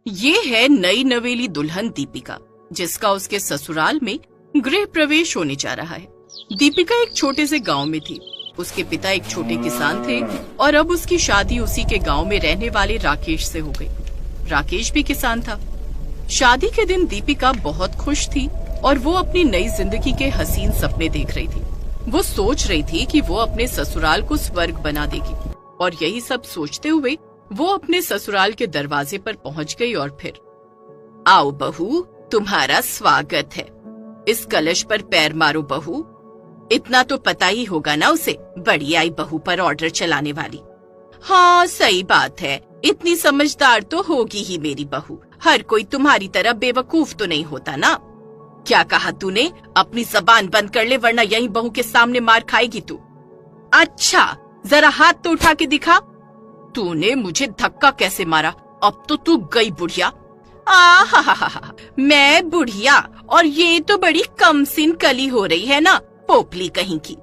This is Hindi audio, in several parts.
ये है नई नवेली दुल्हन दीपिका, जिसका उसके ससुराल में गृह प्रवेश होने जा रहा है। दीपिका एक छोटे से गांव में थी। उसके पिता एक छोटे किसान थे और अब उसकी शादी उसी के गांव में रहने वाले राकेश से हो गई। राकेश भी किसान था। शादी के दिन दीपिका बहुत खुश थी और वो अपनी नई जिंदगी के हसीन सपने देख रही थी। वो सोच रही थी कि वो अपने ससुराल को स्वर्ग बना देगी और यही सब सोचते हुए वो अपने ससुराल के दरवाजे पर पहुंच गई और फिर, आओ बहू, तुम्हारा स्वागत है। इस कलश पर पैर मारो बहू। इतना तो पता ही होगा ना उसे, बड़ी आई बहू पर ऑर्डर चलाने वाली। हाँ सही बात है, इतनी समझदार तो होगी ही मेरी बहू। हर कोई तुम्हारी तरह बेवकूफ तो नहीं होता ना। क्या कहा तूने? अपनी जबान बंद कर ले वरना यही बहू के सामने मार खाएगी तू। अच्छा जरा हाथ तो उठा के दिखा। तूने मुझे धक्का कैसे मारा? अब तो तू गई बुढ़िया। आहा, मैं बुढ़िया और ये तो बड़ी कमसिन कली हो रही है ना, पोपली कहीं की।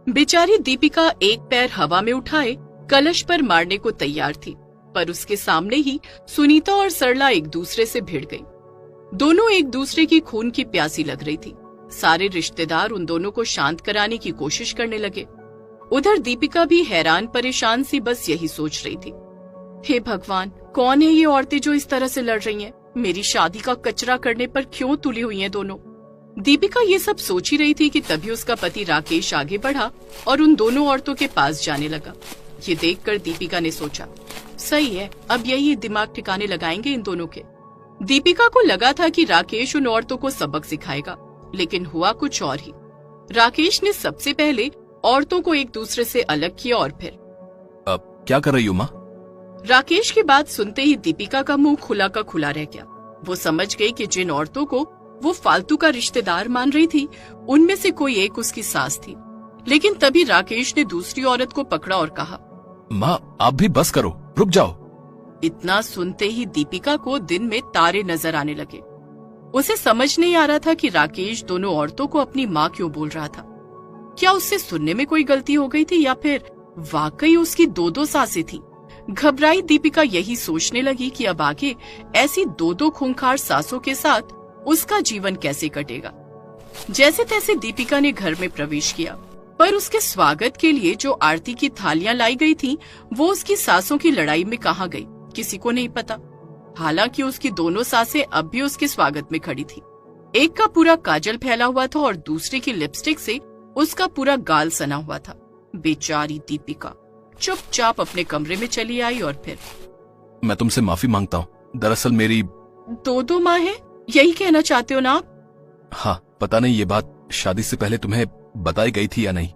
बेचारी दीपिका एक पैर हवा में उठाए कलश पर मारने को तैयार थी, पर उसके सामने ही सुनीता और सरला एक दूसरे से भिड़ गई। दोनों एक दूसरे की खून की प्यासी लग रही थी। सारे रिश्तेदार उन दोनों को शांत कराने की कोशिश करने लगे। उधर दीपिका भी हैरान परेशान सी बस यही सोच रही थी, हे भगवान, कौन है ये औरतें जो इस तरह से लड़ रही हैं? मेरी शादी का कचरा करने पर क्यों तुली हुई हैं दोनों? दीपिका ये सब सोच ही रही थी कि तभी उसका पति राकेश आगे बढ़ा और उन दोनों औरतों के पास जाने लगा। ये देखकर दीपिका ने सोचा, सही है, अब यही दिमाग ठिकाने लगाएंगे इन दोनों के। दीपिका को लगा था कि राकेश उन औरतों को सबक सिखाएगा, लेकिन हुआ कुछ और ही। राकेश ने सबसे पहले औरतों को एक दूसरे से अलग किया और फिर, अब क्या कर रही हो माँ? राकेश की बात सुनते ही दीपिका का मुंह खुला का खुला रह गया। वो समझ गई कि जिन औरतों को वो फालतू का रिश्तेदार मान रही थी, उनमें से कोई एक उसकी सास थी। लेकिन तभी राकेश ने दूसरी औरत को पकड़ा और कहा, माँ आप भी बस करो, रुक जाओ। इतना सुनते ही दीपिका को दिन में तारे नजर आने लगे। उसे समझ नहीं आ रहा था कि राकेश दोनों औरतों को अपनी माँ क्यों बोल रहा था। क्या उससे सुनने में कोई गलती हो गई थी या फिर वाकई उसकी दो सासें थी? घबराई दीपिका यही सोचने लगी कि अब आगे ऐसी दो खूंखार सासों के साथ उसका जीवन कैसे कटेगा। जैसे तैसे दीपिका ने घर में प्रवेश किया, पर उसके स्वागत के लिए जो आरती की थालियां लाई गई थीं, वो उसकी सासों की लड़ाई में कहाँ गई किसी को नहीं पता। हालांकि उसकी दोनों सासें अब भी उसके स्वागत में खड़ी थी। एक का पूरा काजल फैला हुआ था और दूसरी की लिपस्टिक से उसका पूरा गाल सना हुआ था। बेचारी दीपिका चुपचाप अपने कमरे में चली आई और फिर, मैं तुमसे माफी मांगता हूँ, दरअसल मेरी दो माँ है, यही कहना चाहते हो ना आप? हाँ, पता नहीं ये बात शादी से पहले तुम्हें बताई गई थी या नहीं।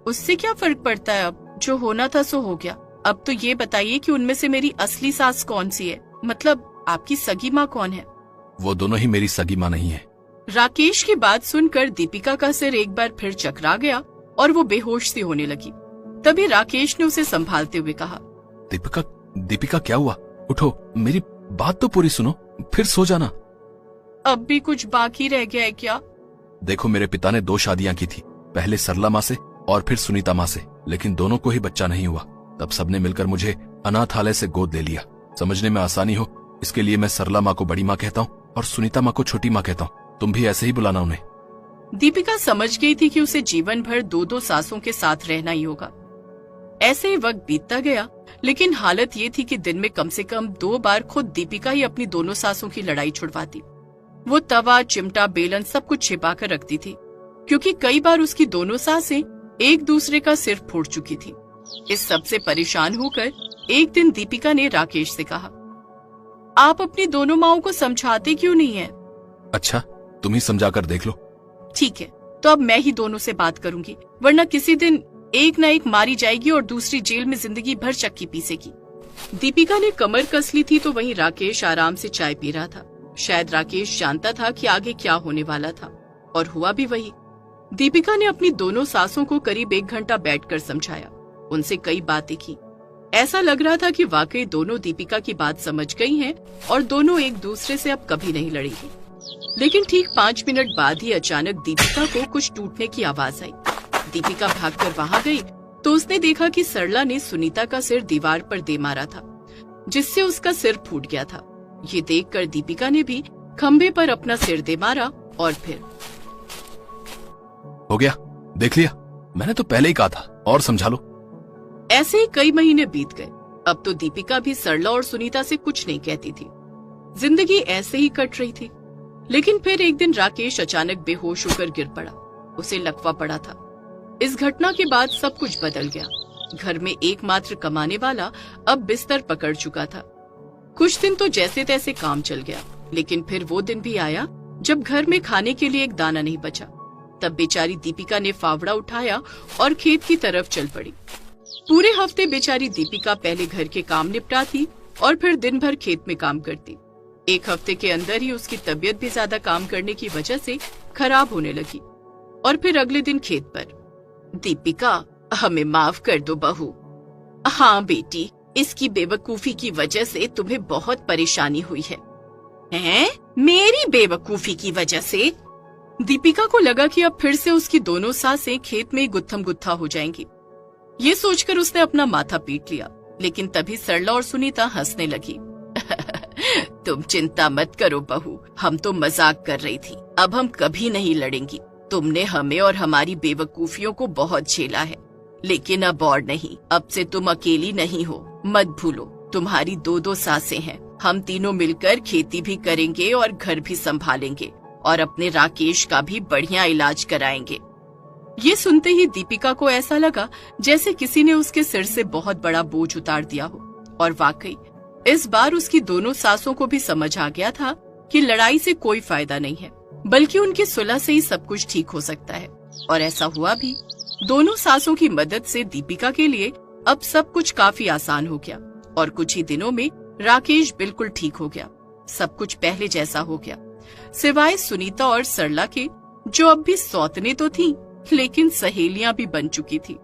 उससे क्या फर्क पड़ता है, अब जो होना था सो हो गया। अब तो ये बताइए कि उनमें से मेरी असली सास कौन सी है, मतलब आपकी सगी माँ कौन है? वो दोनों ही मेरी सगी माँ नहीं है। राकेश की बात सुनकर दीपिका का सिर एक बार फिर चकरा गया और वो बेहोश सी होने लगी। तभी राकेश ने उसे संभालते हुए कहा, दीपिका क्या हुआ? उठो, मेरी बात तो पूरी सुनो, फिर सो जाना। अब भी कुछ बाकी रह गया है क्या? देखो, मेरे पिता ने 2 शादियां की थी, पहले सरला माँ से और फिर सुनीता माँ से, लेकिन दोनों को ही बच्चा नहीं हुआ। तब सबने मिलकर मुझे अनाथालय से गोद ले लिया। समझने में आसानी हो इसके लिए मैं सरला माँ को बड़ी माँ कहता हूँ और सुनीता माँ को छोटी माँ कहता हूँ। तुम भी ऐसे ही बुलाना उन्हें। दीपिका समझ गई थी कि उसे जीवन भर दो सासों के साथ रहना ही होगा। ऐसे ही वक्त बीतता गया, लेकिन हालत ये थी कि दिन में कम से कम 2 बार खुद दीपिका ही अपनी दोनों सासों की लड़ाई छुड़वाती। वो तवा, चिमटा, बेलन सब कुछ छिपा कर रखती थी, क्योंकि कई बार उसकी दोनों सासें एक दूसरे का सिर फोड़ चुकी थी। इस सब से परेशान होकर एक दिन दीपिका ने राकेश से कहा, आप अपनी दोनों माओं को समझाते क्यों नहीं है? अच्छा, तुम ही समझा कर देख लो। ठीक है, तो अब मैं ही दोनों से बात करूंगी, वरना किसी दिन एक न एक मारी जाएगी और दूसरी जेल में जिंदगी भर चक्की पीसेगी। दीपिका ने कमर कस ली थी तो वहीं राकेश आराम से चाय पी रहा था। शायद राकेश जानता था कि आगे क्या होने वाला था, और हुआ भी वही। दीपिका ने अपनी दोनों सासों को करीब 1 घंटा बैठकर समझाया, उनसे कई बातें की। ऐसा लग रहा था कि वाकई दोनों दीपिका की बात समझ गई हैं और दोनों एक दूसरे से अब कभी नहीं लड़ेंगी। लेकिन ठीक 5 मिनट बाद ही अचानक दीपिका को कुछ टूटने की आवाज आई। दीपिका भागकर वहां गई तो उसने देखा कि सरला ने सुनीता का सिर दीवार पर दे मारा था, जिससे उसका सिर फूट गया था। ये देखकर दीपिका ने भी खंबे पर अपना सिर दे मारा और फिर हो गया, देख लिया, मैंने तो पहले ही कहा था, और समझा लो। ऐसे ही कई महीने बीत गए। अब तो दीपिका भी सरला और सुनीता से कुछ नहीं कहती थी। जिंदगी ऐसे ही कट रही थी। लेकिन फिर एक दिन राकेश अचानक बेहोश होकर गिर पड़ा। उसे लकवा पड़ा था। इस घटना के बाद सब कुछ बदल गया। घर में एकमात्र कमाने वाला अब बिस्तर पकड़ चुका था। कुछ दिन तो जैसे तैसे काम चल गया, लेकिन फिर वो दिन भी आया जब घर में खाने के लिए एक दाना नहीं बचा। तब बेचारी दीपिका ने फावड़ा उठाया और खेत की तरफ चल पड़ी। पूरे हफ्ते बेचारी दीपिका पहले घर के काम निपटाती और फिर दिन भर खेत में काम करती। एक हफ्ते के अंदर ही उसकी तबीयत भी ज्यादा काम करने की वजह से खराब होने लगी। और फिर अगले दिन खेत पर, दीपिका, हमें माफ कर दो बहू। हाँ बेटी, इसकी बेवकूफी की वजह से तुम्हें बहुत परेशानी हुई है। हैं? मेरी बेवकूफी की वजह से? दीपिका को लगा कि अब फिर से उसकी दोनों सासें खेत में गुत्थम गुत्था हो जाएंगी। ये सोचकर उसने अपना माथा पीट लिया। लेकिन तभी सरला और सुनीता हंसने लगी। तुम चिंता मत करो बहू, हम तो मजाक कर रही थी। अब हम कभी नहीं लड़ेंगी। तुमने हमें और हमारी बेवकूफियों को बहुत झेला है, लेकिन अब और नहीं। अब से तुम अकेली नहीं हो। मत भूलो, तुम्हारी दो दो सासें हैं। हम तीनों मिलकर खेती भी करेंगे और घर भी संभालेंगे और अपने राकेश का भी बढ़िया इलाज कराएंगे। ये सुनते ही दीपिका को ऐसा लगा जैसे किसी ने उसके सिर से बहुत बड़ा बोझ उतार दिया हो। और वाकई इस बार उसकी दोनों सासों को भी समझ आ गया था कि लड़ाई से कोई फायदा नहीं है, बल्कि उनकी सुलह से ही सब कुछ ठीक हो सकता है। और ऐसा हुआ भी। दोनों सासों की मदद से दीपिका के लिए अब सब कुछ काफी आसान हो गया और कुछ ही दिनों में राकेश बिल्कुल ठीक हो गया। सब कुछ पहले जैसा हो गया, सिवाय सुनीता और सरला के, जो अब भी सौतने तो थी लेकिन सहेलियां भी बन चुकी थी।